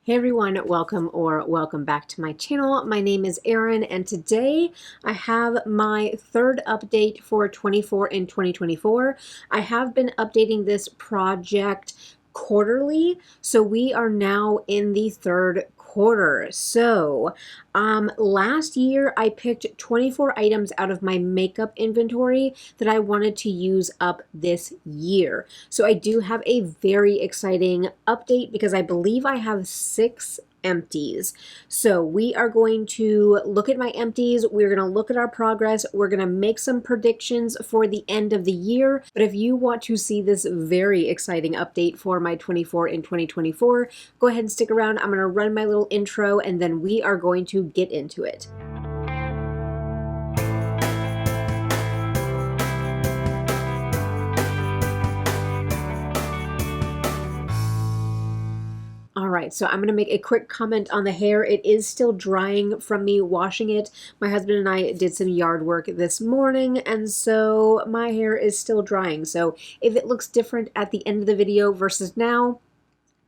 Hey everyone, welcome back to my channel. My name is Erin and today I have my third update for 24 in 2024. I have been updating this project quarterly, so we are now in the third quarter. So last year I picked 24 items out of my makeup inventory that I wanted to use up this year. So I do have a very exciting update because I believe I have 6 empties. So we are going to look at my empties. We're going to look at our progress. We're going to make some predictions for the end of the year. But if you want to see this very exciting update for my 24 in 2024, go ahead and stick around. I'm going to run my little intro and then we are going to get into it. All right, so I'm going to make a quick comment on the hair. It is still drying from me washing it. My husband and I did some yard work this morning, and so my hair is still drying. So if it looks different at the end of the video versus now,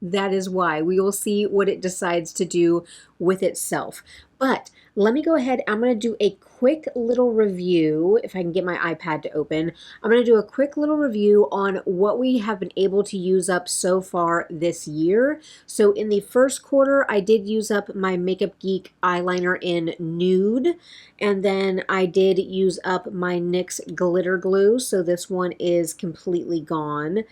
that is why. We will see what it decides to do with itself. But let me go ahead. I'm going to do a quick little review. If I can get my iPad to open, I'm going to do a quick little review on what we have been able to use up so far this year. So in the first quarter, I did use up my Makeup Geek eyeliner in Nude. And then I did use up my NYX glitter glue. So this one is completely gone.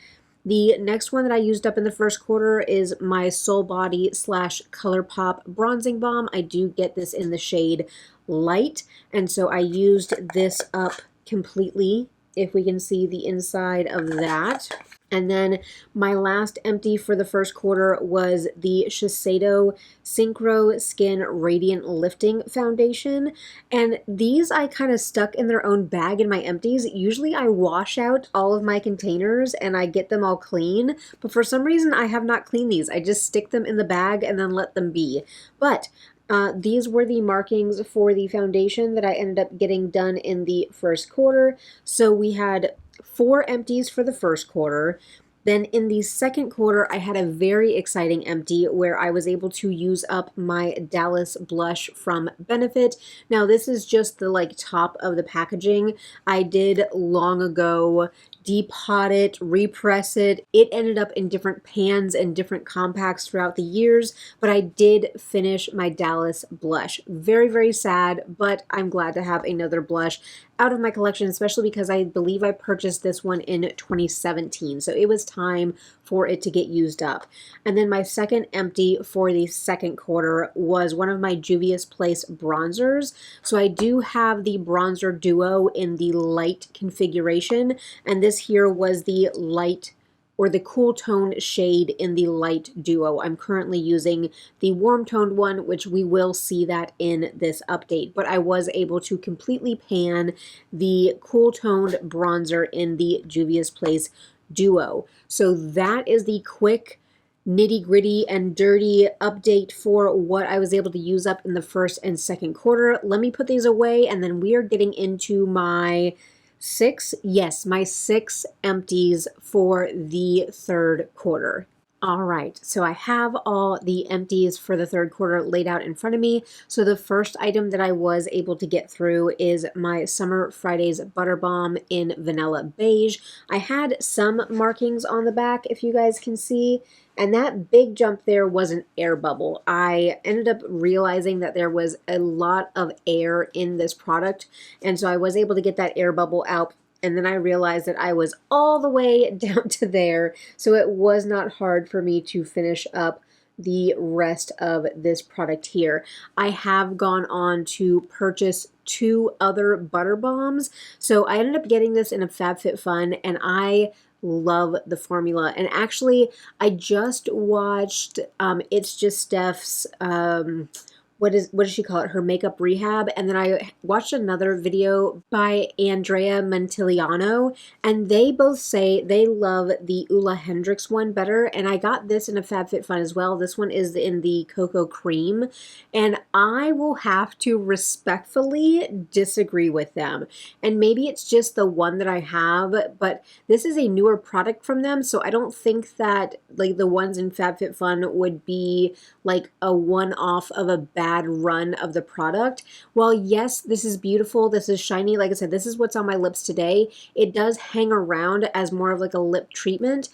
The next one that I used up in the first quarter is my Soul Body / ColourPop Bronzing Balm. I do get this in the shade Light, and so I used this up completely, if we can see the inside of that. And then my last empty for the first quarter was the Shiseido Synchro Skin Radiant Lifting Foundation. And these I kind of stuck in their own bag in my empties. Usually I wash out all of my containers and I get them all clean. But for some reason I have not cleaned these. I just stick them in the bag and then let them be. But these were the markings for the foundation that I ended up getting done in the first quarter. So we had 4 empties for the first quarter. Then in the second quarter, I had a very exciting empty where I was able to use up my Dallas blush from Benefit. Now this is just the top of the packaging. I did long ago depot it, repress it. It ended up in different pans and different compacts throughout the years, but I did finish my Dallas blush. Very, very sad, but I'm glad to have another blush out of my collection, especially because I believe I purchased this one in 2017. So it was time for it to get used up. And then my second empty for the second quarter was one of my Juvia's Place bronzers. So I do have the bronzer duo in the light configuration, and this here was the light or the cool tone shade in the light duo. I'm currently using the warm toned one, which we will see that in this update, but I was able to completely pan the cool toned bronzer in the Juvia's Place duo. So that is the quick nitty gritty and dirty update for what I was able to use up in the first and second quarter. Let me put these away and then we are getting into my 6 empties for the third quarter. All right, so I have all the empties for the third quarter laid out in front of me. So the first item that I was able to get through is my Summer Fridays Butter Balm in Vanilla Beige. I had some markings on the back, if you guys can see, and that big jump there was an air bubble. I ended up realizing that there was a lot of air in this product, and so I was able to get that air bubble out. And then I realized that I was all the way down to there, so it was not hard for me to finish up the rest of this product here. I have gone on to purchase 2 other butter bombs, so I ended up getting this in a FabFitFun, and I love the formula. And actually, I just watched It's Just Steph's what does she call it? Her makeup rehab. And then I watched another video by Andrea Montiliano, and they both say they love the Ula Hendrix one better. And I got this in a FabFitFun as well. This one is in the cocoa cream, and I will have to respectfully disagree with them. And maybe it's just the one that I have, but this is a newer product from them, so I don't think that like the ones in FabFitFun would be like a one-off of a bad run of the product. While yes, this is beautiful, this is shiny, like I said, this is what's on my lips today. It does hang around as more of like a lip treatment,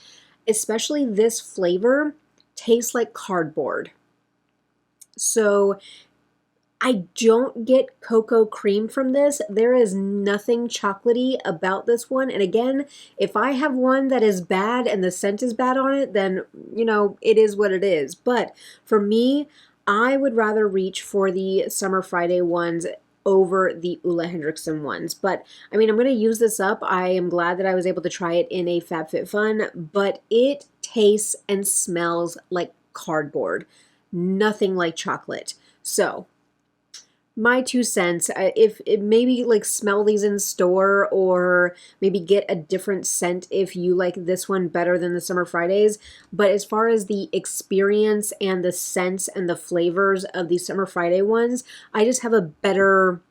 especially this flavor tastes like cardboard. So I don't get cocoa cream from this. There is nothing chocolatey about this one. And again, if I have one that is bad and the scent is bad on it, then, you know, it is what it is. But for me, I would rather reach for the Summer Friday ones over the Ula Hendrickson ones. But I mean, I'm going to use this up. I am glad that I was able to try it in a FabFitFun, but it tastes and smells like cardboard. Nothing like chocolate. So my 2 cents, if it maybe like smell these in store or maybe get a different scent if you like this one better than the Summer Fridays. But as far as the experience and the scents and the flavors of the Summer Friday ones, I just have a better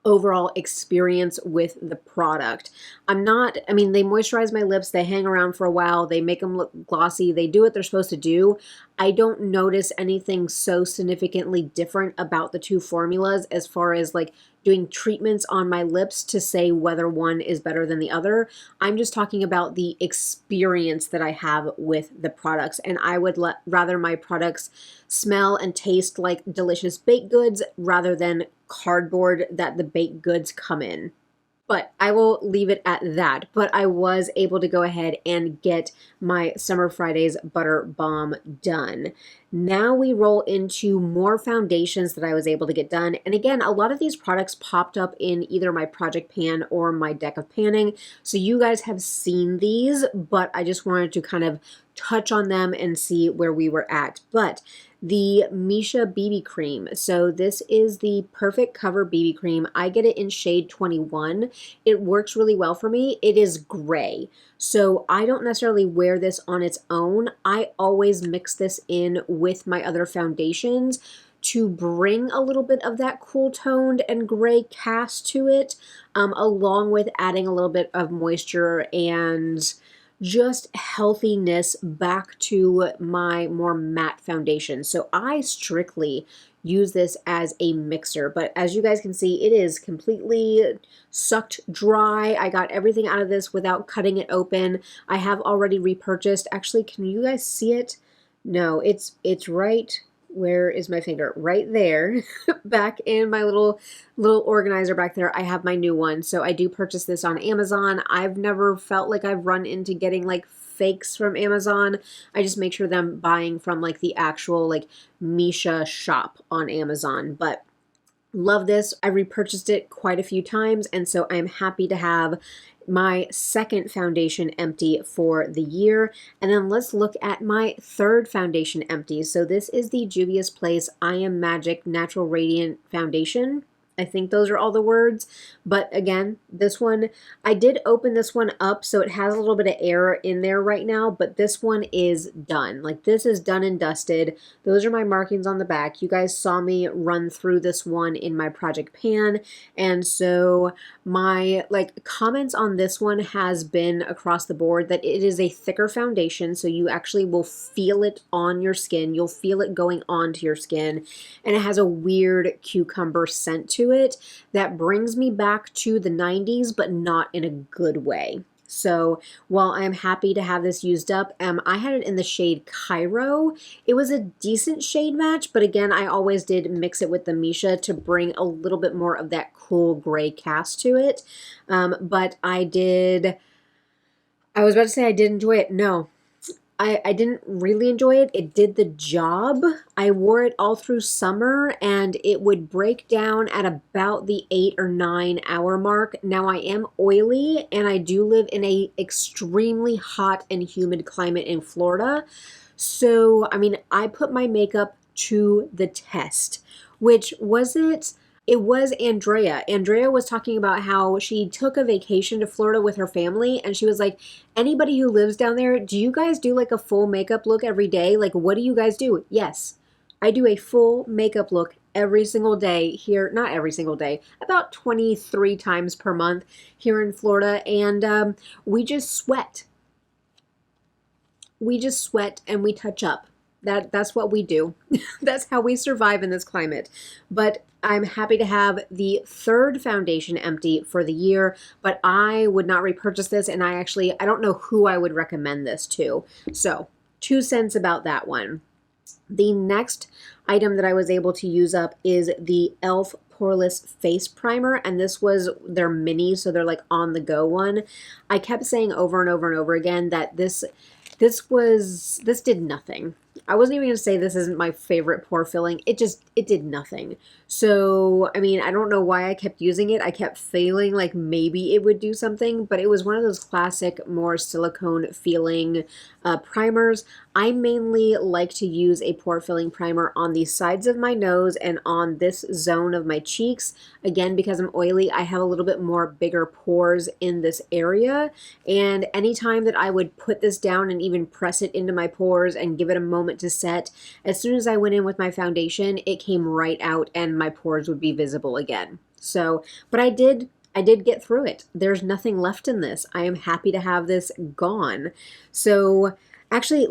overall experience with the product. I mean, they moisturize my lips, they hang around for a while, they make them look glossy, they do what they're supposed to do. I don't notice anything so significantly different about the two formulas as far as like doing treatments on my lips to say whether one is better than the other. I'm just talking about the experience that I have with the products, and I would rather my products smell and taste like delicious baked goods rather than cardboard that the baked goods come in. But I will leave it at that. But I was able to go ahead and get my Summer Fridays Butter Balm done. Now we roll into more foundations that I was able to get done. And again, a lot of these products popped up in either my project pan or my deck of panning. So you guys have seen these, but I just wanted to kind of touch on them and see where we were at. But the Misha BB cream. So this is the Perfect Cover BB cream. I get it in shade 21. It works really well for me. It is gray. So I don't necessarily wear this on its own. I always mix this in with my other foundations to bring a little bit of that cool toned and gray cast to it, along with adding a little bit of moisture and just healthiness back to my more matte foundation. So I strictly use this as a mixer, but as you guys can see, it is completely sucked dry. I got everything out of this without cutting it open. I have already repurchased. Actually, can you guys see it? No, it's right. Where is my finger? Right there. Back in my little organizer back there, I have my new one. So I do purchase this on Amazon. I've never felt like I've run into getting like fakes from Amazon. I just make sure that I'm buying from like the actual like Misha shop on Amazon. But love this. I repurchased it quite a few times, and so I'm happy to have my second foundation empty for the year. And then let's look at my third foundation empty. So this is the Juvia's Place I Am Magic Natural Radiant Foundation. I think those are all the words. But again, this one, I did open this one up, so it has a little bit of air in there right now, but this one is done. Like, this is done and dusted. Those are my markings on the back. You guys saw me run through this one in my project pan, and so my comments on this one has been across the board that it is a thicker foundation, so you actually will feel it on your skin. You'll feel it going onto your skin, and it has a weird cucumber scent to it that brings me back to the 90s, but not in a good way. So while I'm happy to have this used up, I had it in the shade Cairo. It was a decent shade match, but again, I always did mix it with the Misha to bring a little bit more of that cool gray cast to it. But I was about to say I did enjoy it. No, I didn't really enjoy it. It did the job. I wore it all through summer, and it would break down at about the 8 or 9 hour mark. Now, I am oily, and I do live in a extremely hot and humid climate in Florida. So, I mean, I put my makeup to the test. which was it? It was Andrea. Andrea was talking about how she took a vacation to Florida with her family, and she was like, anybody who lives down there, do you guys do like a full makeup look every day? Like, what do you guys do? Yes, I do a full makeup look every single day here, not every single day, about 23 times per month here in Florida, and we just sweat. We just sweat and we touch up. That's what we do. That's how we survive in this climate. But I'm happy to have the third foundation empty for the year, but I would not repurchase this, and I don't know who I would recommend this to. So, 2 cents about that one. The next item that I was able to use up is the e.l.f. Poreless Face Primer, and this was their mini, so they're like on the go one. I kept saying over and over and over again that this did nothing. I wasn't even going to say this isn't my favorite pore filling. It did nothing. So, I mean, I don't know why I kept using it. I kept feeling like maybe it would do something, but it was one of those classic, more silicone feeling primers. I mainly like to use a pore filling primer on the sides of my nose and on this zone of my cheeks. Again, because I'm oily, I have a little bit more bigger pores in this area. And anytime that I would put this down and even press it into my pores and give it a moment to set, as soon as I went in with my foundation, it came right out and my pores would be visible again. So, but I did get through it. There's nothing left in this. I am happy to have this gone. So actually,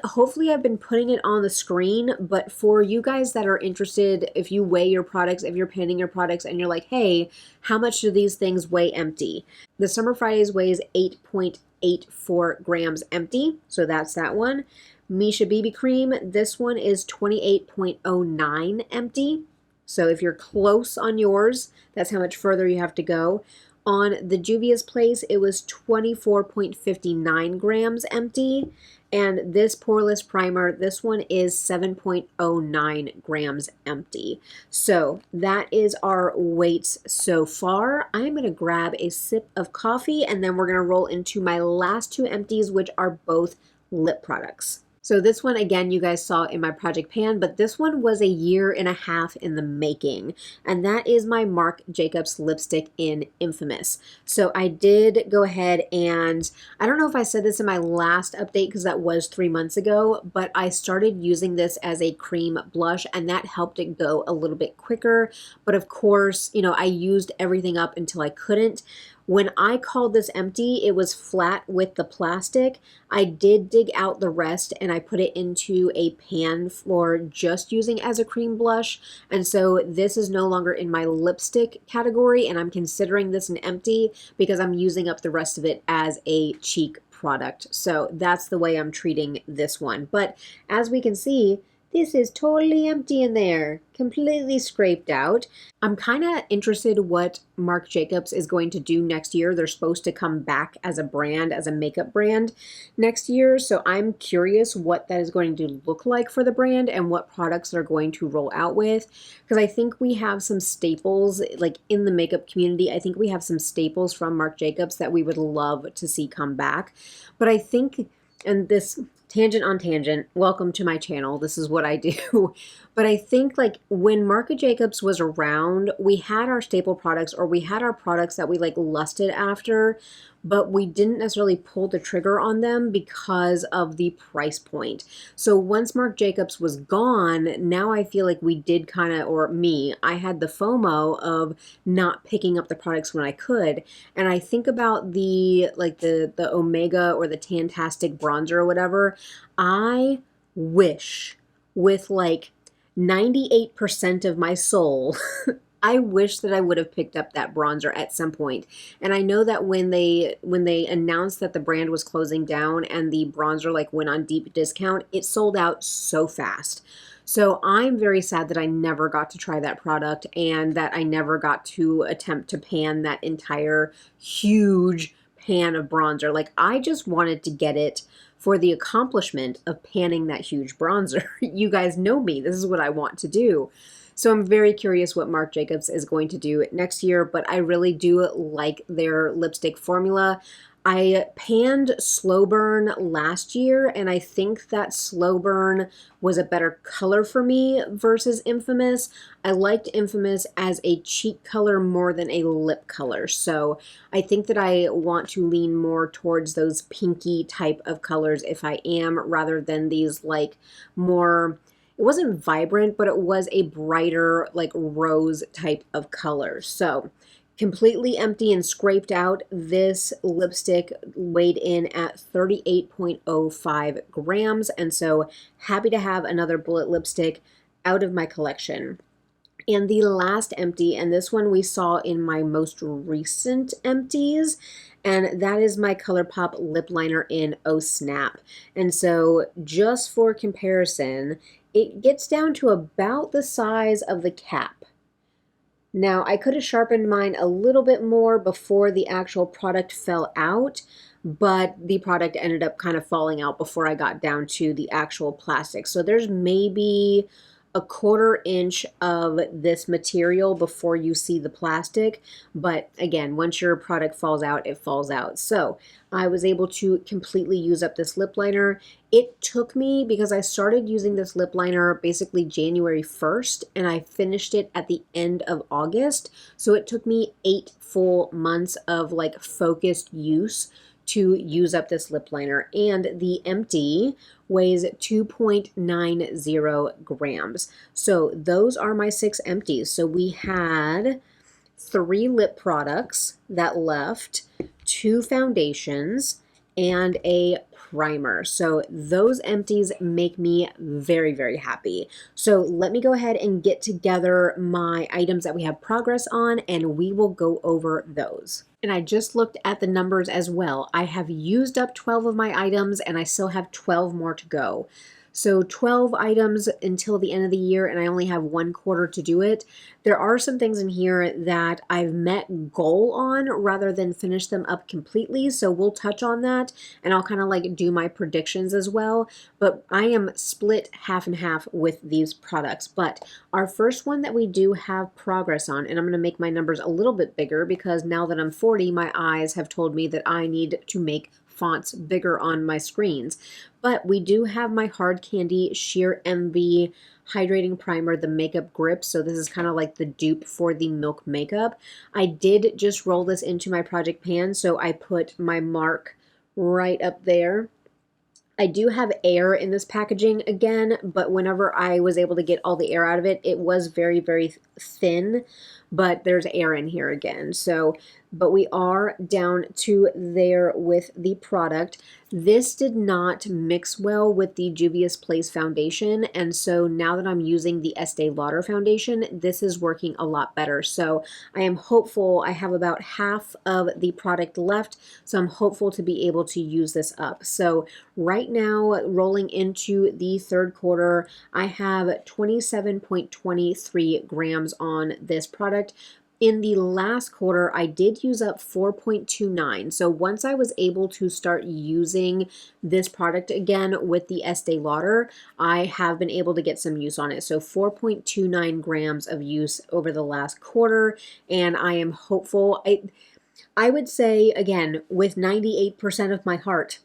hopefully I've been putting it on the screen, but for you guys that are interested, if you weigh your products, if you're panning your products and you're like, hey, how much do these things weigh empty? The Summer Fridays weighs 8.84 grams empty, so that's that one. Misha BB Cream, this one is 28.09 empty. So if you're close on yours, that's how much further you have to go. On the Juvia's Place, it was 24.59 grams empty. And this Poreless Primer, this one is 7.09 grams empty. So that is our weights so far. I'm going to grab a sip of coffee, and then we're going to roll into my last two empties, which are both lip products. So this one, again, you guys saw in my project pan, but this one was 1.5 years in the making, and that is my Marc Jacobs lipstick in Infamous. So I did go ahead and, I don't know if I said this in my last update because that was 3 months ago, but I started using this as a cream blush, and that helped it go a little bit quicker. But of course, you know, I used everything up until I couldn't. When I called this empty, it was flat with the plastic. I did dig out the rest and I put it into a pan for just using as a cream blush. And so this is no longer in my lipstick category, and I'm considering this an empty because I'm using up the rest of it as a cheek product. So that's the way I'm treating this one. But as we can see, this is totally empty in there, completely scraped out. I'm kind of interested what Marc Jacobs is going to do next year. They're supposed to come back as a brand, as a makeup brand next year. So I'm curious what that is going to look like for the brand and what products they're going to roll out with. Because I think we have some staples, like in the makeup community, I think we have some staples from Marc Jacobs that we would love to see come back. But I think, and this tangent on tangent, welcome to my channel, this is what I do. But I think like when Marc Jacobs was around, we had our staple products, or we had our products that we like lusted after, but we didn't necessarily pull the trigger on them because of the price point. So once Marc Jacobs was gone, now I feel like we did kind of, or me, I had the FOMO of not picking up the products when I could. And I think about the Omega or the Tantastic bronzer or whatever. I wish with like 98% of my soul I wish that I would have picked up that bronzer at some point. And I know that when they announced that the brand was closing down and the bronzer like went on deep discount, it sold out so fast. So I'm very sad that I never got to try that product and that I never got to attempt to pan that entire huge pan of bronzer. Like I just wanted to get it for the accomplishment of panning that huge bronzer. You guys know me. This is what I want to do. So I'm very curious what Marc Jacobs is going to do next year, but I really do like their lipstick formula. I panned Slow Burn last year, and I think that Slow Burn was a better color for me versus Infamous. I liked Infamous as a cheek color more than a lip color, so I think that I want to lean more towards those pinky type of colors if I am, rather than these like more, it wasn't vibrant, but it was a brighter like rose type of color. So completely empty and scraped out. This lipstick weighed in at 38.05 grams, and so happy to have another bullet lipstick out of my collection. And the last empty, and this one we saw in my most recent empties, and that is my ColourPop lip liner in Oh Snap. And so just for comparison, it gets down to about the size of the cap. Now, I could have sharpened mine a little bit more before the actual product fell out, but the product ended up kind of falling out before I got down to the actual plastic. So there's maybe a 1/4 inch of this material before you see the plastic. But again, once your product falls out, it falls out. So I was able to completely use up this lip liner. It took me, because I started using this lip liner basically January 1st, and I finished it at the end of August. So it took me 8 full months of like focused use to use up this lip liner. And the empty weighs 2.90 grams. So those are my 6 empties. So we had 3 lip products that left, 2 foundations, and a primer. So those empties make me very, very happy. So let me go ahead and get together my items that we have progress on, and we will go over those. And I just looked at the numbers as well. I have used up 12 of my items, and I still have 12 more to go. So 12 items until the end of the year, and I only have 1/4 to do it. There are some things in here that I've met goal on rather than finish them up completely. So we'll touch on that, and I'll kind of like do my predictions as well. But I am split half and half with these products. But our first one that we do have progress on, and I'm going to make my numbers a little bit bigger because now that I'm 40, my eyes have told me that I need to make fonts bigger on my screens. But we do have my Hard Candy Sheer Envy Hydrating Primer, the Makeup Grip. So this is kind of like the dupe for the Milk Makeup. I did just roll this into my project pan, so I put my Marc right up there. I do have air in this packaging again, but whenever I was able to get all the air out of it, it was very, very thin, but there's air in here again. So, but we are down to there with the product. This did not mix well with the Juvia's Place foundation, and so now that I'm using the Estee Lauder foundation, this is working a lot better. So I am hopeful. I have about half of the product left, so I'm hopeful to be able to use this up. So right now, rolling into the 3rd quarter, I have 27.23 grams on this product. In the last quarter, I did use up 4.29. So once I was able to start using this product again with the Estee Lauder, I have been able to get some use on it. So 4.29 grams of use over the last quarter, and I am hopeful. I would say, again, with 98% of my heart,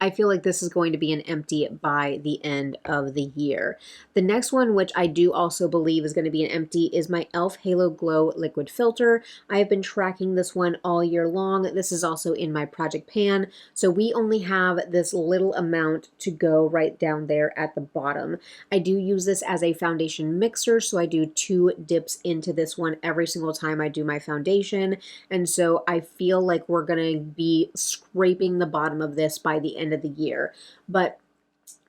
I feel like this is going to be an empty by the end of the year. The next one, which I do also believe is going to be an empty, is my e.l.f. Halo Glow Liquid Filter. I have been tracking this one all year long. This is also in my project pan. So we only have this little amount to go right down there at the bottom. I do use this as a foundation mixer, so I do 2 dips into this one every single time I do my foundation. And so I feel like we're going to be scraping the bottom of this by the end of the year. But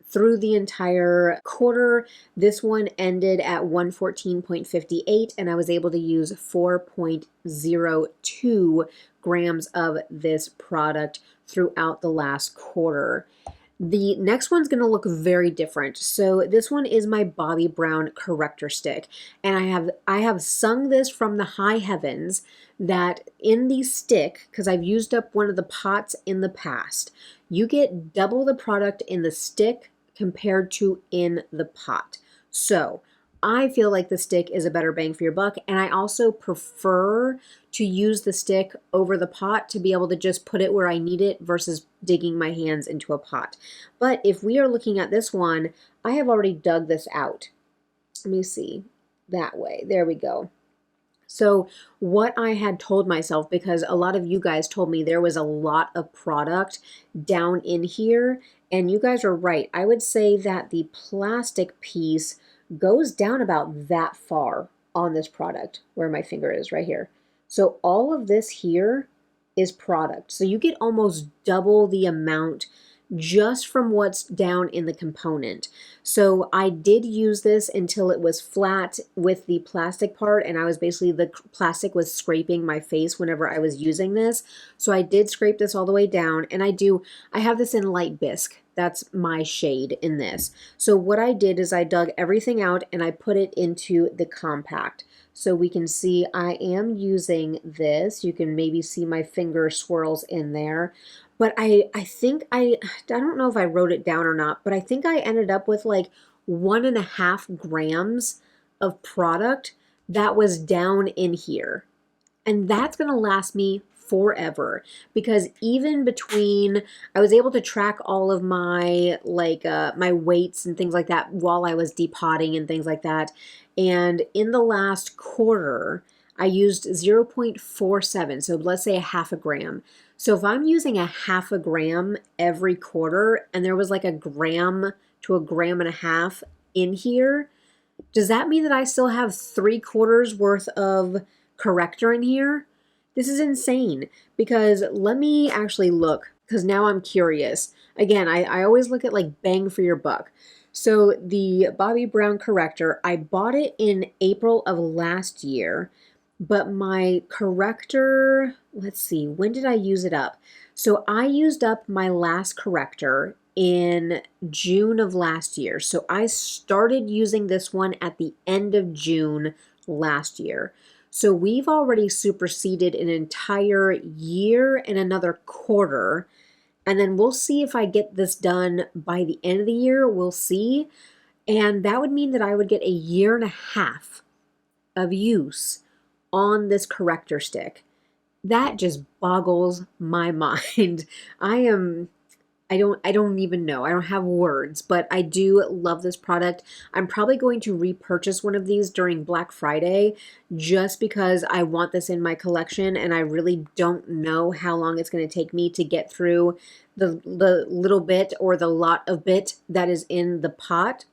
through the entire quarter, this one ended at 114.58, and I was able to use 4.02 grams of this product throughout the last quarter. The next one's going to look very different. So this one is my Bobbi Brown corrector stick, and I have sung this from the high heavens that in the stick, because I've used up one of the pots in the past, you get double the product in the stick compared to in the pot. So I feel like the stick is a better bang for your buck, and I also prefer to use the stick over the pot to be able to just put it where I need it versus digging my hands into a pot. But if we are looking at this one, I have already dug this out. Let me see. That way. There we go. So what I had told myself, because a lot of you guys told me there was a lot of product down in here, and you guys are right. I would say that the plastic piece goes down about that far on this product, where my finger is right here. So all of this here is product. So you get almost double the amount just from what's down in the component. So I did use this until it was flat with the plastic part, and I was basically, the plastic was scraping my face whenever I was using this. So I did scrape this all the way down, and I have this in light bisque. That's my shade in this. So what I did is I dug everything out and I put it into the compact. So we can see I am using this. You can maybe see my finger swirls in there. But I think I don't know if I wrote it down or not, but I think I ended up with like 1.5 grams of product that was down in here. And that's going to last me forever, because even between, I was able to track all of my my weights and things like that while I was depotting and things like that. And in the last quarter, I used 0.47, so let's say 0.5 gram. So if I'm using 0.5 gram every quarter, and there was like 1 gram to 1.5 grams in here, does that mean that I still have 3/4 worth of corrector in here? This is insane, because let me actually look, because now I'm curious. Again, I always look at like bang for your buck. So the Bobbi Brown corrector, I bought it in April of last year. But my corrector, let's see, when did I use it up? So I used up my last corrector in June of last year. So I started using this one at the end of June last year. So we've already superseded an entire year and another quarter. And then we'll see if I get this done by the end of the year. We'll see. And that would mean that I would get 1.5 years of use on this corrector stick. That just boggles my mind. I don't even know. I don't have words, but I do love this product. I'm probably going to repurchase one of these during Black Friday just because I want this in my collection, and I really don't know how long it's going to take me to get through the little bit or the lot of bit that is in the pot.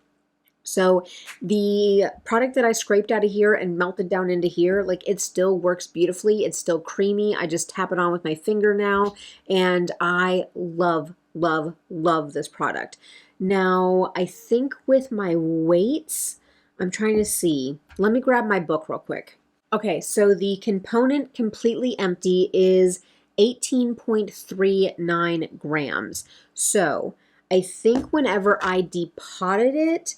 So the product that I scraped out of here and melted down into here, like, it still works beautifully. It's still creamy. I just tap it on with my finger now, and I love, love, love this product. Now, I think with my weights, I'm trying to see. Let me grab my book real quick. Okay, so the component completely empty is 18.39 grams. So I think whenever I depotted it,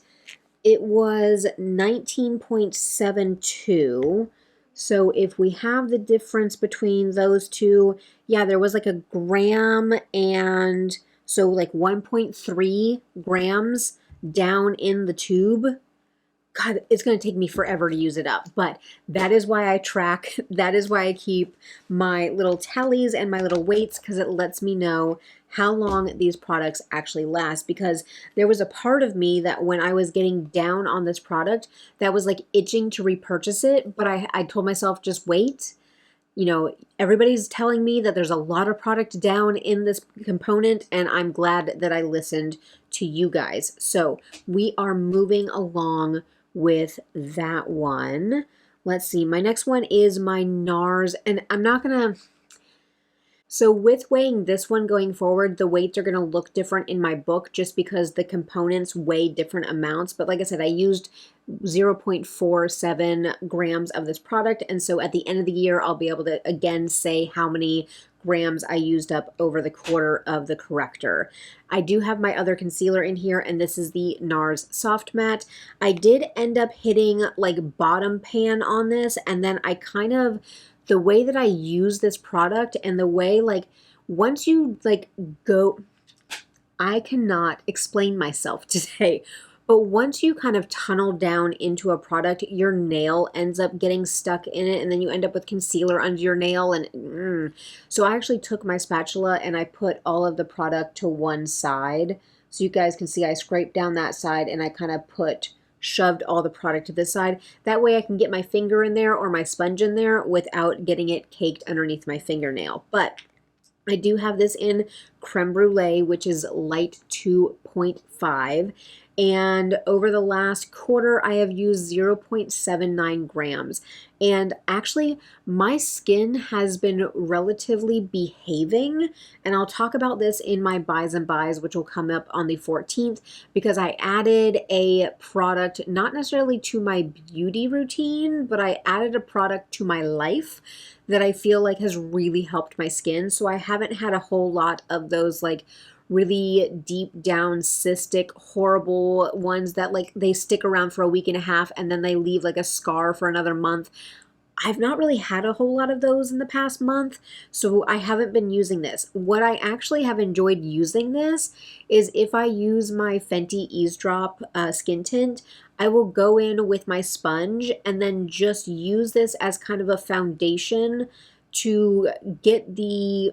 it was 19.72. So if we have the difference between those two, yeah, there was like 1 gram, and so like 1.3 grams down in the tube. God, it's going to take me forever to use it up, but that is why I track. That is why I keep my little tallies and my little weights, because it lets me know how long these products actually last. Because there was a part of me that when I was getting down on this product that was like itching to repurchase it, but I told myself, just wait. You know, everybody's telling me that there's a lot of product down in this component, and I'm glad that I listened to you guys. So we are moving along with that one. Let's see. My next one is my NARS, and I'm not going to... So with weighing this one going forward, the weights are going to look different in my book just because the components weigh different amounts. But like I said, I used 0.47 grams of this product. And so at the end of the year, I'll be able to again say how many grams I used up over the quarter of the corrector. I do have my other concealer in here, and this is the NARS Soft Matte. I did end up hitting like bottom pan on this, and then I kind of... the way that I use this product and the way, like, once you like go, I cannot explain myself today, But once you kind of tunnel down into a product, your nail ends up getting stuck in it, and then you end up with concealer under your nail. And so I actually took my spatula and I put all of the product to one side. So you guys can see I scraped down that side and I kind of shoved all the product to this side. That way I can get my finger in there or my sponge in there without getting it caked underneath my fingernail. But I do have this in creme brulee, which is light 2.5. And over the last quarter, I have used 0.79 grams. And actually, my skin has been relatively behaving. And I'll talk about this in my buys and buys, which will come up on the 14th, because I added a product, not necessarily to my beauty routine, but I added a product to my life that I feel like has really helped my skin. So I haven't had a whole lot of those like really deep down cystic horrible ones that like they stick around for a week and a half and then they leave like a scar for another month. I've not really had a whole lot of those in the past month, so I haven't been using this. What I actually have enjoyed using this is if I use my Fenty Eavesdrop skin tint, I will go in with my sponge and then just use this as kind of a foundation to get the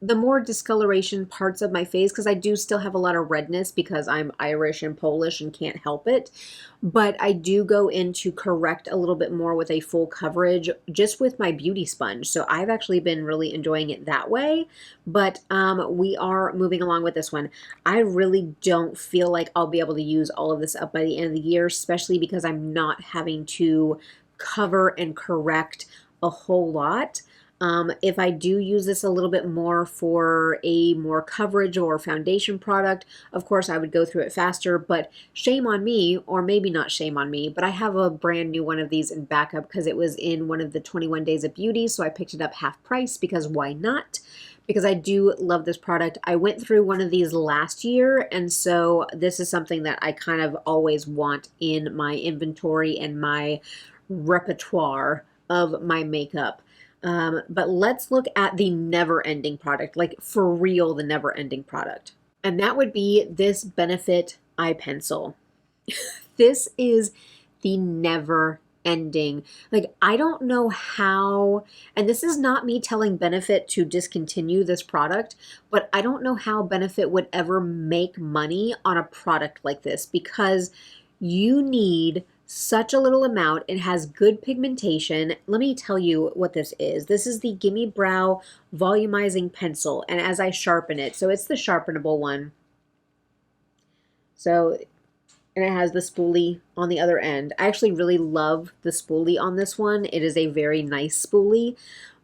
more discoloration parts of my face, because I do still have a lot of redness because I'm Irish and Polish and can't help it. But I do go in to correct a little bit more with a full coverage just with my beauty sponge. So I've actually been really enjoying it that way. But we are moving along with this one. I really don't feel like I'll be able to use all of this up by the end of the year, especially because I'm not having to cover and correct a whole lot. If I do use this a little bit more for a more coverage or foundation product, of course I would go through it faster, but shame on me, or maybe not shame on me, but I have a brand new one of these in backup because it was in one of the 21 Days of Beauty, so I picked it up half price because why not? Because I do love this product. I went through one of these last year, and so this is something that I kind of always want in my inventory and my repertoire of my makeup. But let's look at the never-ending product, like for real, the never-ending product. And that would be this Benefit eye pencil. This is the never-ending. Like, I don't know how, and this is not me telling Benefit to discontinue this product, but I don't know how Benefit would ever make money on a product like this, because you need such a little amount. It has good pigmentation. Let me tell you what this is. This is the Gimme Brow Volumizing Pencil, and as I sharpen it, so it's the sharpenable one. So, and it has the spoolie on the other end. I actually really love the spoolie on this one. It is a very nice spoolie,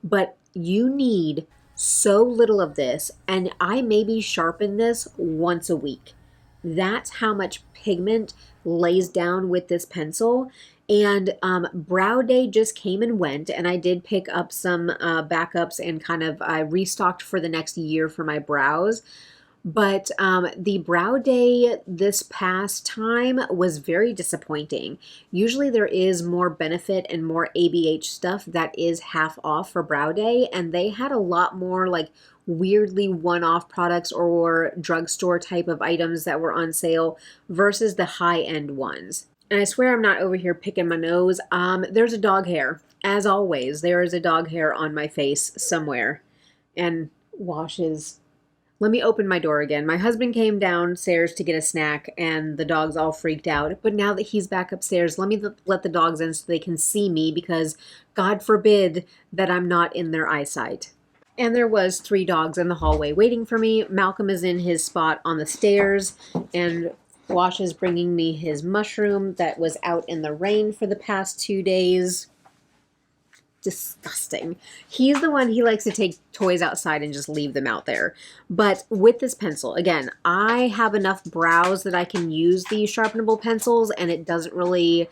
but you need so little of this, and I maybe sharpen this once a week. That's how much pigment lays down with this pencil. And Brow Day just came and went, and I did pick up some backups and kind of I restocked for the next year for my brows. But the Brow Day this past time was very disappointing. Usually there is more Benefit and more ABH stuff that is half off for Brow Day, and they had a lot more like weirdly one-off products or drugstore type of items that were on sale versus the high-end ones. And I swear I'm not over here picking my nose. There's a dog hair. As always, there is a dog hair on my face somewhere. And washes. Let me open my door again. My husband came downstairs to get a snack and the dog's all freaked out. But now that he's back upstairs, let me let the dogs in so they can see me, because God forbid that I'm not in their eyesight. And there was 3 dogs in the hallway waiting for me. Malcolm is in his spot on the stairs, and Wash is bringing me his mushroom that was out in the rain for the past 2 days. Disgusting. He's the one, he likes to take toys outside and just leave them out there. But with this pencil, again, I have enough brows that I can use these sharpenable pencils, and it doesn't really...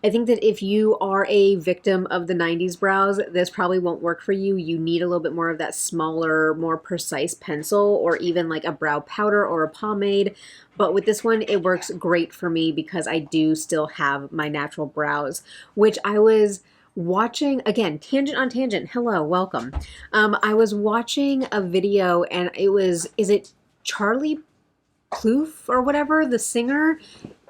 I think that if you are a victim of the 90s brows, this probably won't work for you. You need a little bit more of that smaller, more precise pencil, or even like a brow powder or a pomade. But with this one, it works great for me because I do still have my natural brows, which I was watching, again, tangent on tangent. Hello, welcome. I was watching a video, and it was, is it Charlie Kloof or whatever, the singer,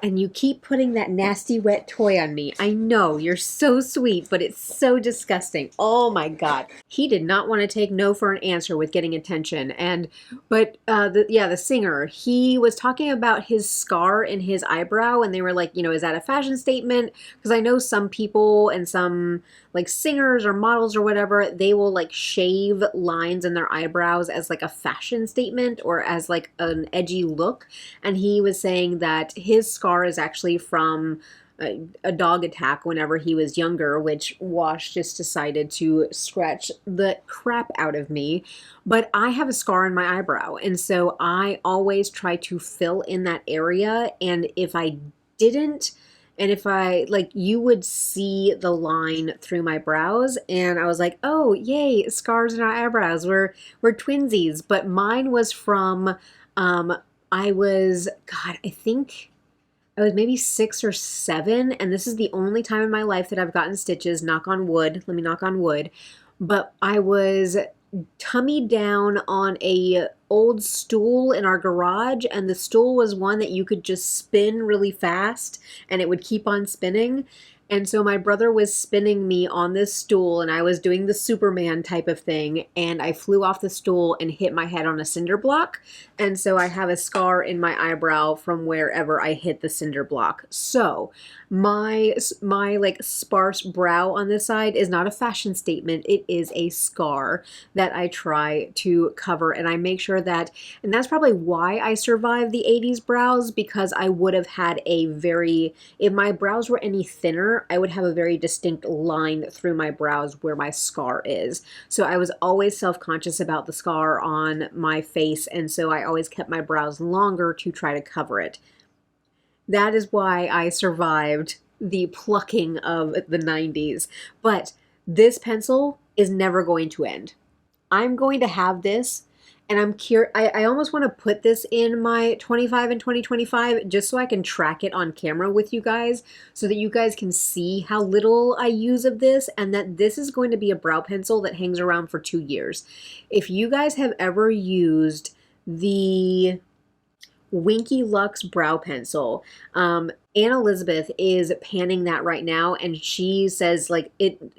and you keep putting that nasty wet toy on me. I know, you're so sweet, but it's so disgusting. Oh my God. He did not want to take no for an answer with getting attention. The singer, he was talking about his scar in his eyebrow, and they were like, is that a fashion statement? Because I know some people and some like singers or models or whatever, they will like shave lines in their eyebrows as like a fashion statement or as like an edgy look. And he was saying that his scar is actually from a dog attack whenever he was younger, which Wash just decided to scratch the crap out of me. But I have a scar in my eyebrow, and so I always try to fill in that area. And if I didn't, and if I like, you would see the line through my brows, and I was like, "Oh, yay! Scars in our eyebrows. We're twinsies." But mine was from, um, I think I was maybe 6 or 7, and this is the only time in my life that I've gotten stitches. Knock on wood. Let me knock on wood. But I was tummy down on a old stool in our garage, and the stool was one that you could just spin really fast and it would keep on spinning. And so my brother was spinning me on this stool, and I was doing the Superman type of thing, and I flew off the stool and hit my head on a cinder block. And so I have a scar in my eyebrow from wherever I hit the cinder block. So my like sparse brow on this side is not a fashion statement. It is a scar that I try to cover, and I make sure that, and that's probably why I survived the 80s brows, because I would have had if my brows were any thinner, I would have a very distinct line through my brows where my scar is. So I was always self-conscious about the scar on my face, and so I always kept my brows longer to try to cover it. That is why I survived the plucking of the 90s. But this pencil is never going to end. I'm going to have this, and I'm curious. I almost want to put this in my 25 and 2025 just so I can track it on camera with you guys, so that you guys can see how little I use of this, and that this is going to be a brow pencil that hangs around for 2 years. If you guys have ever used the Winky Lux brow pencil, Anne Elizabeth is panning that right now, and she says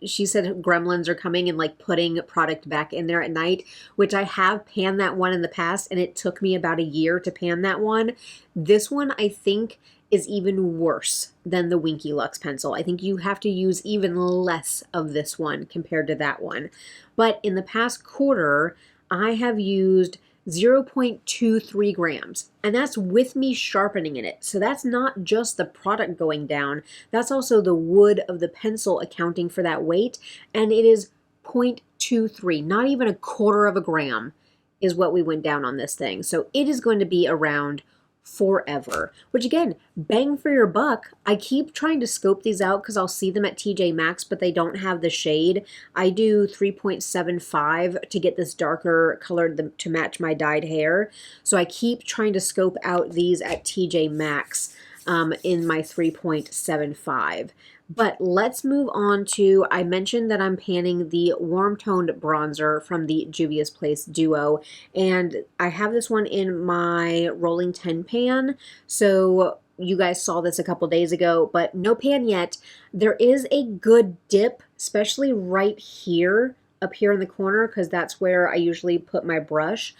she said gremlins are coming and like putting product back in there at night, which I have panned that one in the past, and it took me about a year to pan that one. This one I think is even worse than the Winky Lux pencil. I think you have to use even less of this one compared to that one. But in the past quarter, I have used 0.23 grams, and that's with me sharpening in it. So that's not just the product going down, that's also the wood of the pencil accounting for that weight, and it is 0.23, not even a quarter of a gram is what we went down on this thing. So it is going to be around forever, which again, bang for your buck. I keep trying to scope these out because I'll see them at TJ Maxx, but they don't have the shade. I do 3.75 to get this darker color to match my dyed hair. So I keep trying to scope out these at TJ Maxx in my 3.75. But let's move on to, I mentioned that I'm panning the warm toned bronzer from the Juvia's Place Duo, and I have this one in my rolling 10 pan. So you guys saw this a couple days ago, but no pan yet. There is a good dip, especially right here, up here in the corner, because that's where I usually put my brush.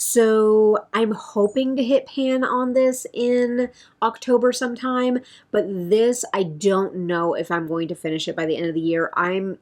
So I'm hoping to hit pan on this in October sometime, but this, I don't know if I'm going to finish it by the end of the year.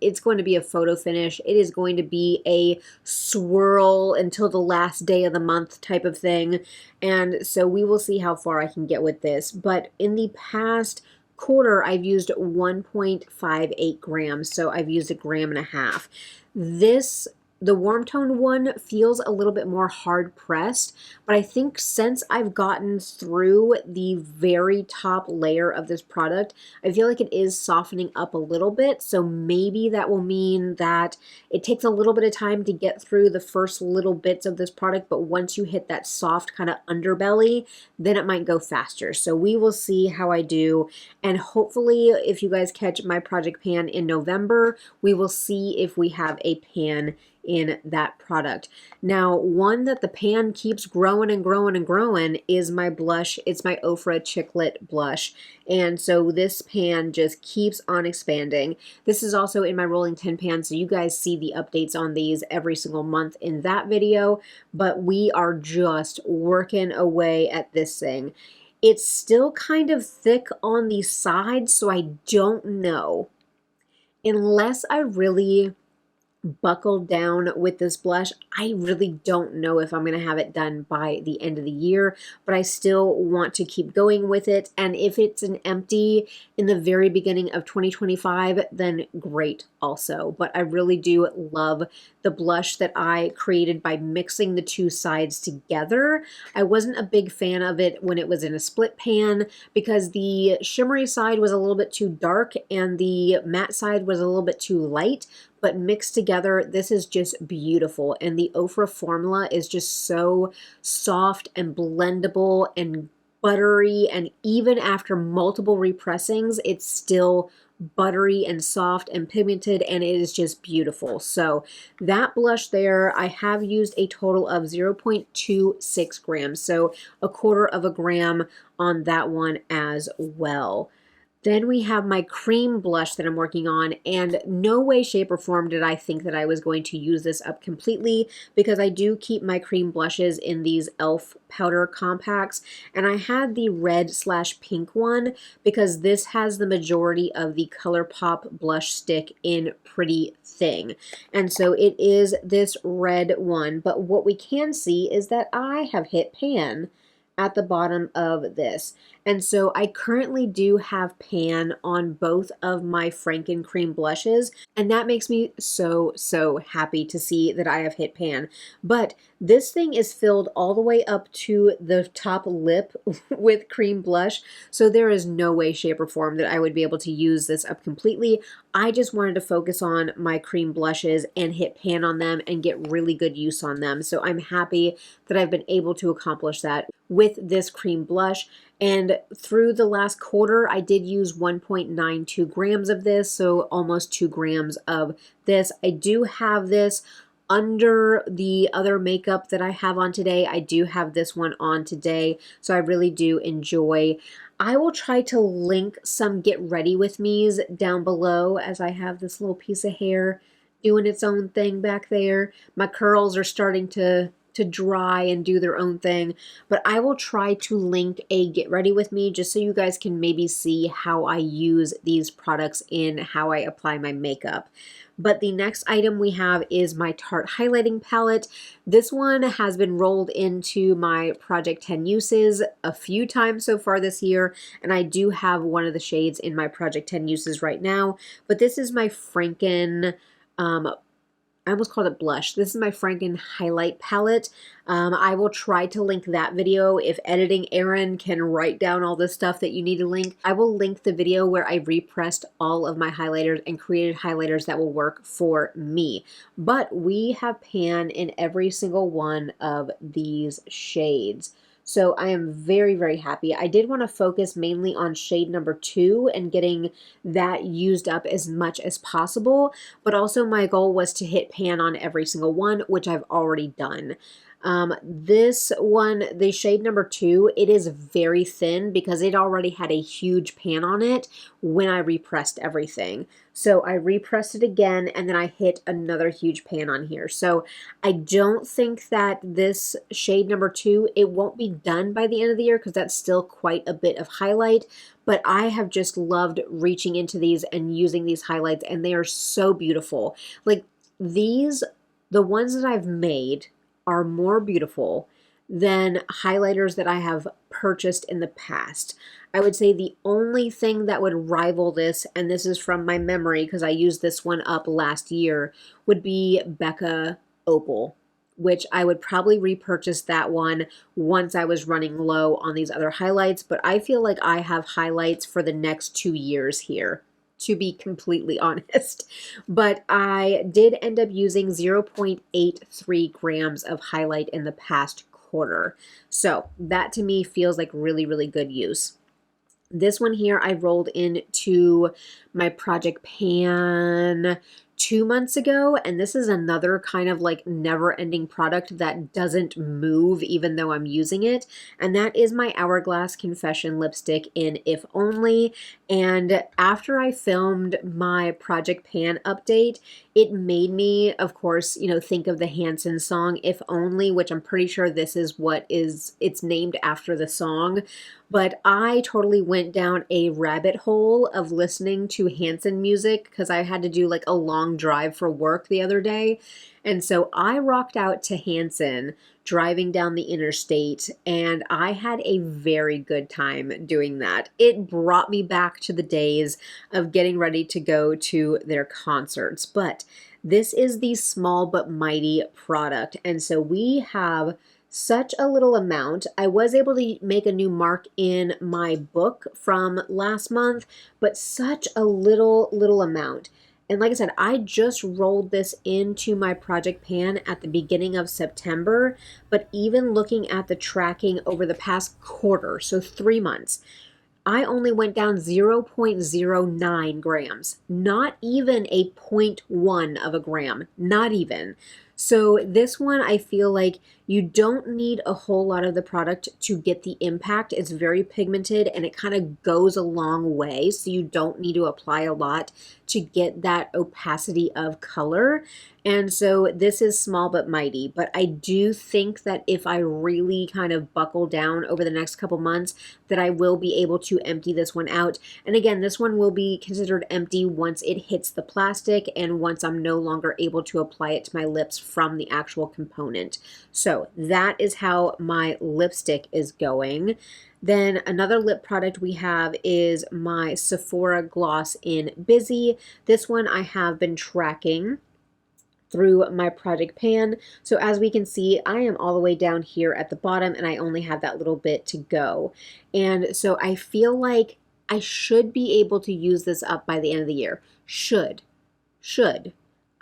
It's going to be a photo finish. It is going to be a swirl until the last day of the month type of thing. And so we will see how far I can get with this. But in the past quarter, I've used 1.58 grams. So I've used 1.5 grams. The warm tone one feels a little bit more hard pressed, but I think since I've gotten through the very top layer of this product, I feel like it is softening up a little bit. So maybe that will mean that it takes a little bit of time to get through the first little bits of this product, but once you hit that soft kind of underbelly, then it might go faster. So we will see how I do, and hopefully if you guys catch my project pan in November, we will see if we have a pan in that product. Now, one that the pan keeps growing and growing and growing is my blush. It's my Ofra Chicklet blush. And so this pan just keeps on expanding. This is also in my rolling 10 pan, so you guys see the updates on these every single month in that video, but we are just working away at this thing. It's still kind of thick on the sides, so I don't know. Unless I really buckled down with this blush, I really don't know if I'm going to have it done by the end of the year, but I still want to keep going with it. And if it's an empty in the very beginning of 2025, then great also. But I really do love the blush that I created by mixing the two sides together. I wasn't a big fan of it when it was in a split pan because the shimmery side was a little bit too dark and the matte side was a little bit too light. But mixed together, this is just beautiful. And the Ofra formula is just so soft and blendable and buttery. And even after multiple repressings, it's still buttery and soft and pigmented, and it is just beautiful. So that blush there, I have used a total of 0.26 grams. So a quarter of a gram on that one as well. Then we have my cream blush that I'm working on, and no way, shape, or form did I think that I was going to use this up completely because I do keep my cream blushes in these e.l.f. powder compacts, and I had the red/pink one because this has the majority of the ColourPop blush stick in Pretty Thing. And so it is this red one, but what we can see is that I have hit pan at the bottom of this. And so I currently do have pan on both of my Franken cream blushes, and that makes me so, so happy to see that I have hit pan. But this thing is filled all the way up to the top lip with cream blush, so there is no way, shape, or form that I would be able to use this up completely. I just wanted to focus on my cream blushes and hit pan on them and get really good use on them. So I'm happy that I've been able to accomplish that with this cream blush. And through the last quarter, I did use 1.92 grams of this, so almost 2 grams of this. I do have this under the other makeup that I have on today. I do have this one on today, so I really do enjoy. I will try to link some get ready with me's down below as I have this little piece of hair doing its own thing back there. My curls are starting to dry and do their own thing, but I will try to link a get ready with me just so you guys can maybe see how I use these products in how I apply my makeup. But the next item we have is my Tarte highlighting palette. This one has been rolled into my Project 10 uses a few times so far this year, and I do have one of the shades in my Project 10 uses right now, but this is my Franken, I almost called it blush. This is my Franken highlight palette. I will try to link that video if editing Aaron can write down all the stuff that you need to link. I will link the video where I repressed all of my highlighters and created highlighters that will work for me. But we have pan in every single one of these shades. So I am very, very happy. I did want to focus mainly on shade number 2 and getting that used up as much as possible, but also my goal was to hit pan on every single one, which I've already done. This one, the shade number 2, it is very thin because it already had a huge pan on it when I repressed everything. So I repressed it again and then I hit another huge pan on here. So I don't think that this shade number 2, it won't be done by the end of the year because that's still quite a bit of highlight, but I have just loved reaching into these and using these highlights, and they are so beautiful. Like these, the ones that I've made are more beautiful than highlighters that I have purchased in the past. I would say the only thing that would rival this, and this is from my memory because I used this one up last year, would be Becca Opal, which I would probably repurchase that one once I was running low on these other highlights, but I feel like I have highlights for the next 2 years here, to be completely honest. But I did end up using 0.83 grams of highlight in the past quarter. So that to me feels like really, really good use. This one here I rolled into my Project Pan 2 months ago, and this is another kind of like never-ending product that doesn't move even though I'm using it, and that is my Hourglass Confession lipstick in If Only. And after I filmed my Project Pan update, it made me, of course, think of the Hanson song If Only, which I'm pretty sure this is it's named after the song. But I totally went down a rabbit hole of listening to Hanson music because I had to do like a long drive for work the other day. And so I rocked out to Hanson driving down the interstate, and I had a very good time doing that. It brought me back to the days of getting ready to go to their concerts. But this is the Small But Mighty product. And so we have such a little amount. I was able to make a new mark in my book from last month, but such a little amount. And like I said, I just rolled this into my Project Pan at the beginning of September, but even looking at the tracking over the past quarter, so 3 months, I only went down 0.09 grams, not even a zero point 0.1 of a gram, not even. So this one, I feel like you don't need a whole lot of the product to get the impact. It's very pigmented and it kind of goes a long way. So you don't need to apply a lot to get that opacity of color. And so this is Small But Mighty, but I do think that if I really kind of buckle down over the next couple months, that I will be able to empty this one out. And again, this one will be considered empty once it hits the plastic and once I'm no longer able to apply it to my lips from the actual component. So that is how my lipstick is going. Then another lip product we have is my Sephora Gloss in Busy. This one I have been tracking through my Project Pan. So as we can see, I am all the way down here at the bottom and I only have that little bit to go. And so I feel like I should be able to use this up by the end of the year. Should.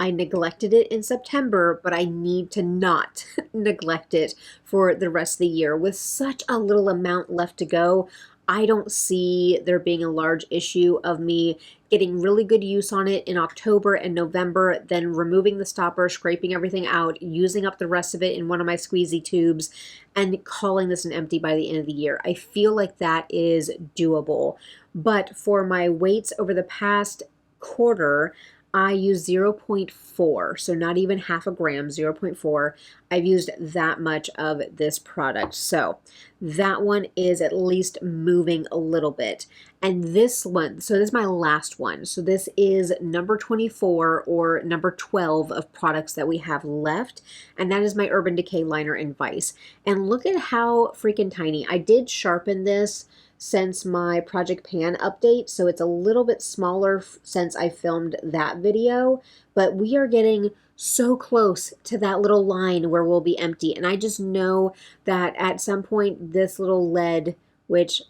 I neglected it in September, but I need to not neglect it for the rest of the year. With such a little amount left to go, I don't see there being a large issue of me getting really good use on it in October and November, then removing the stopper, scraping everything out, using up the rest of it in one of my squeezy tubes, and calling this an empty by the end of the year. I feel like that is doable. But for my weights over the past quarter, I use 0.4, so not even half a gram, 0.4. I've used that much of this product. So that one is at least moving a little bit. And this one, so this is my last one. So this is number 24 or number 12 of products that we have left. And that is my Urban Decay Liner in Vice. And look at how freaking tiny. I did sharpen this since my Project Pan update, so it's a little bit smaller since I filmed that video, but we are getting so close to that little line where we'll be empty, and I just know that at some point this little lead, which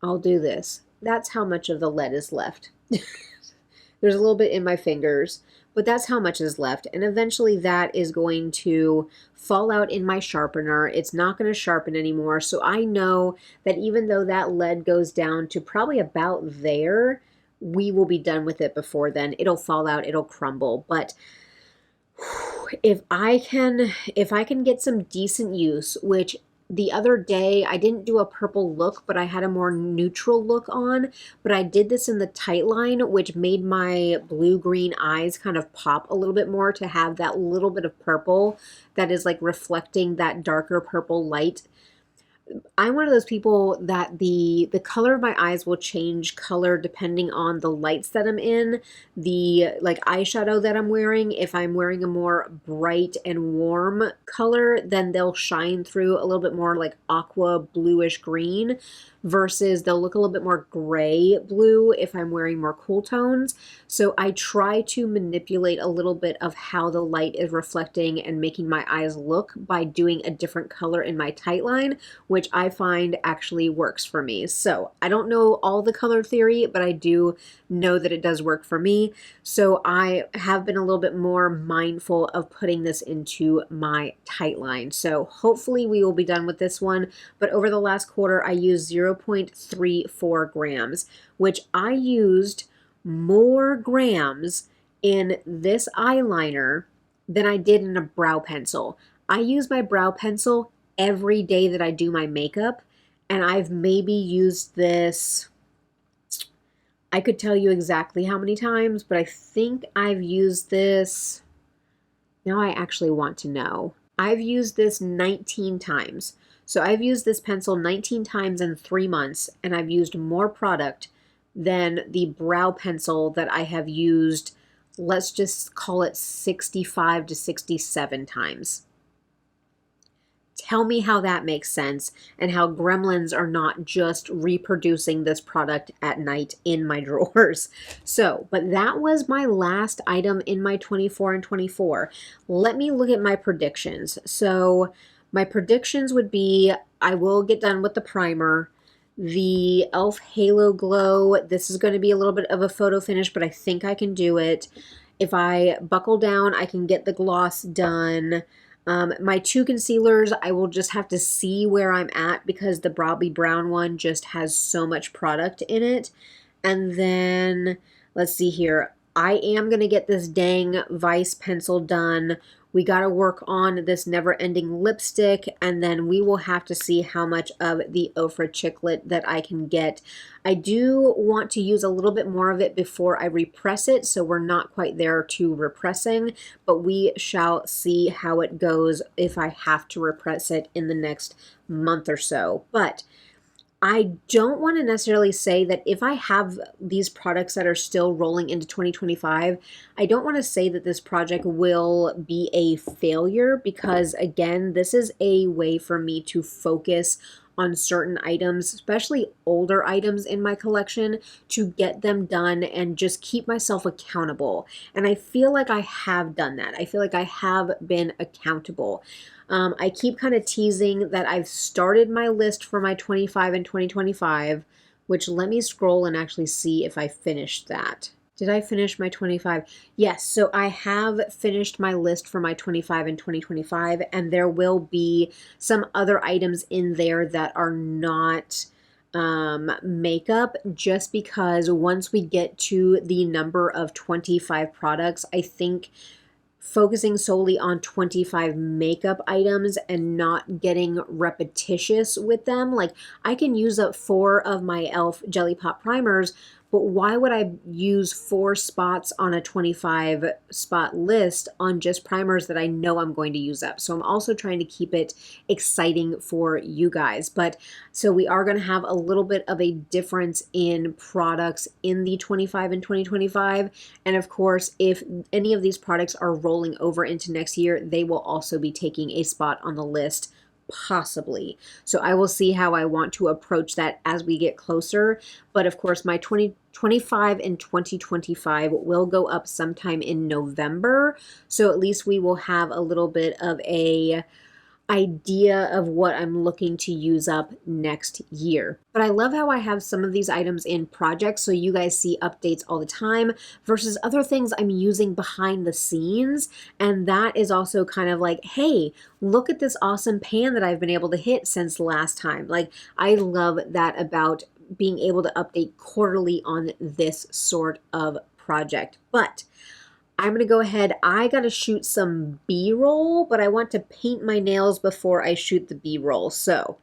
I'll do this, that's how much of the lead is left. There's a little bit in my fingers, but that's how much is left. And eventually that is going to fall out in my sharpener. It's not going to sharpen anymore. So I know that even though that lead goes down to probably about there, we will be done with it before then. It'll fall out, it'll crumble. But if I can get some decent use, which the other day, I didn't do a purple look, but I had a more neutral look on. But I did this in the tight line, which made my blue-green eyes kind of pop a little bit more to have that little bit of purple that is like reflecting that darker purple light. I'm one of those people that the color of my eyes will change color depending on the lights that I'm in, the like eyeshadow that I'm wearing. If I'm wearing a more bright and warm color, then they'll shine through a little bit more like aqua bluish green, versus they'll look a little bit more gray blue if I'm wearing more cool tones. So I try to manipulate a little bit of how the light is reflecting and making my eyes look by doing a different color in my tight line, which I find actually works for me. So I don't know all the color theory, but I do know that it does work for me. So I have been a little bit more mindful of putting this into my tight line. So hopefully we will be done with this one. But over the last quarter, I used 0.34 grams, which I used more grams in this eyeliner than I did in a brow pencil. I use my brow pencil every day that I do my makeup, and I've maybe used this, I could tell you exactly how many times, but I think I've used this, now I actually want to know. I've used this 19 times. So I've used this pencil 19 times in 3 months, and I've used more product than the brow pencil that I have used, let's just call it 65 to 67 times. Tell me how that makes sense and how gremlins are not just reproducing this product at night in my drawers. So, but that was my last item in my 24 and 24. Let me look at my predictions. So my predictions would be I will get done with the primer. The e.l.f. Halo Glow, this is going to be a little bit of a photo finish, but I think I can do it. If I buckle down, I can get the gloss done. My 2 concealers, I will just have to see where I'm at because the Broadly Brown one just has so much product in it. And then, let's see here. I am going to get this dang Vice pencil done. We got to work on this never-ending lipstick, and then we will have to see how much of the Ofra Chiclet that I can get. I do want to use a little bit more of it before I repress it, so we're not quite there to repressing, but we shall see how it goes if I have to repress it in the next month or so. But I don't want to necessarily say that if I have these products that are still rolling into 2025, I don't want to say that this project will be a failure because, again, this is a way for me to focus on certain items, especially older items in my collection, to get them done and just keep myself accountable. And I feel like I have done that. I feel like I have been accountable. I keep kind of teasing that I've started my list for my 25 and 2025, which let me scroll and actually see if I finished that. Did I finish my 25? Yes, so I have finished my list for my 25 and 2025, and there will be some other items in there that are not makeup, just because once we get to the number of 25 products, I think focusing solely on 25 makeup items and not getting repetitious with them. Like, I can use up 4 of my e.l.f. Jelly Pop primers, but why would I use 4 spots on a 25 spot list on just primers that I know I'm going to use up? So I'm also trying to keep it exciting for you guys. But so we are going to have a little bit of a difference in products in the 25 and 2025. And of course, if any of these products are rolling over into next year, they will also be taking a spot on the list, possibly. So I will see how I want to approach that as we get closer. But of course, my 2025 and 2025 will go up sometime in November. So at least we will have a little bit of a idea of what I'm looking to use up next year. But I love how I have some of these items in projects so you guys see updates all the time versus other things I'm using behind the scenes. And that is also kind of like, hey, look at this awesome pan that I've been able to hit since last time. Like, I love that about being able to update quarterly on this sort of project. But I'm going to go ahead. I got to shoot some B-roll, but I want to paint my nails before I shoot the B-roll. So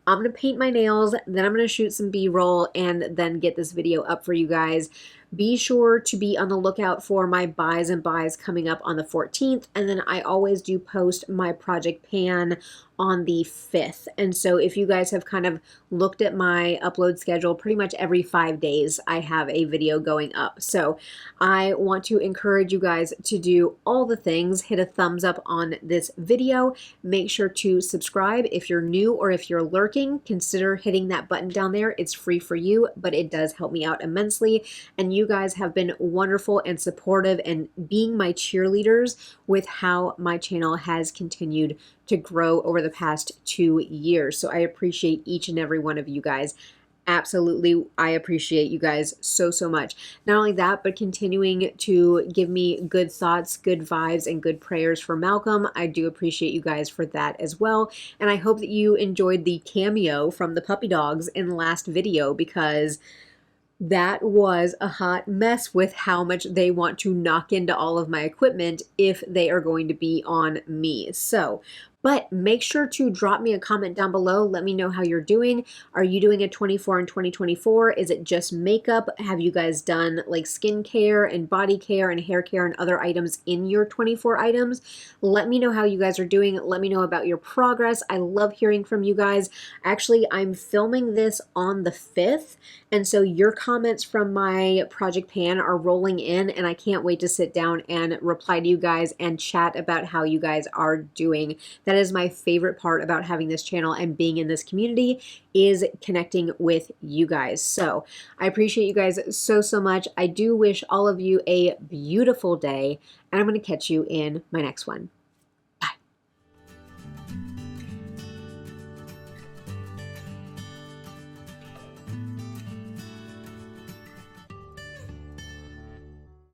I'm going to paint my nails, then I'm going to shoot some B-roll, and then get this video up for you guys. Be sure to be on the lookout for my buys and buys coming up on the 14th, and then I always do post my project pan on the 5th. And so if you guys have kind of looked at my upload schedule, pretty much every 5 days I have a video going up. So I want to encourage you guys to do all the things. Hit a thumbs up on this video. Make sure to subscribe if you're new, or if you're lurking, consider hitting that button down there. It's free for you, but it does help me out immensely. And you guys have been wonderful and supportive and being my cheerleaders with how my channel has continued to grow over the past 2 years. So I appreciate each and every one of you guys. Absolutely, I appreciate you guys so, so much. Not only that, but continuing to give me good thoughts, good vibes, and good prayers for Malcolm. I do appreciate you guys for that as well. And I hope that you enjoyed the cameo from the puppy dogs in the last video, because That was a hot mess with how much they want to knock into all of my equipment if they are going to be on me. So, but make sure to drop me a comment down below. Let me know how you're doing. Are you doing a 24 in 2024? Is it just makeup? Have you guys done like skincare and body care and hair care and other items in your 24 items? Let me know how you guys are doing. Let me know about your progress. I love hearing from you guys. Actually, I'm filming this on the 5th. And so your comments from my Project Pan are rolling in, and I can't wait to sit down and reply to you guys and chat about how you guys are doing. That is my favorite part about having this channel and being in this community, is connecting with you guys. So I appreciate you guys so much. I do wish all of you a beautiful day, and I'm going to catch you in my next one.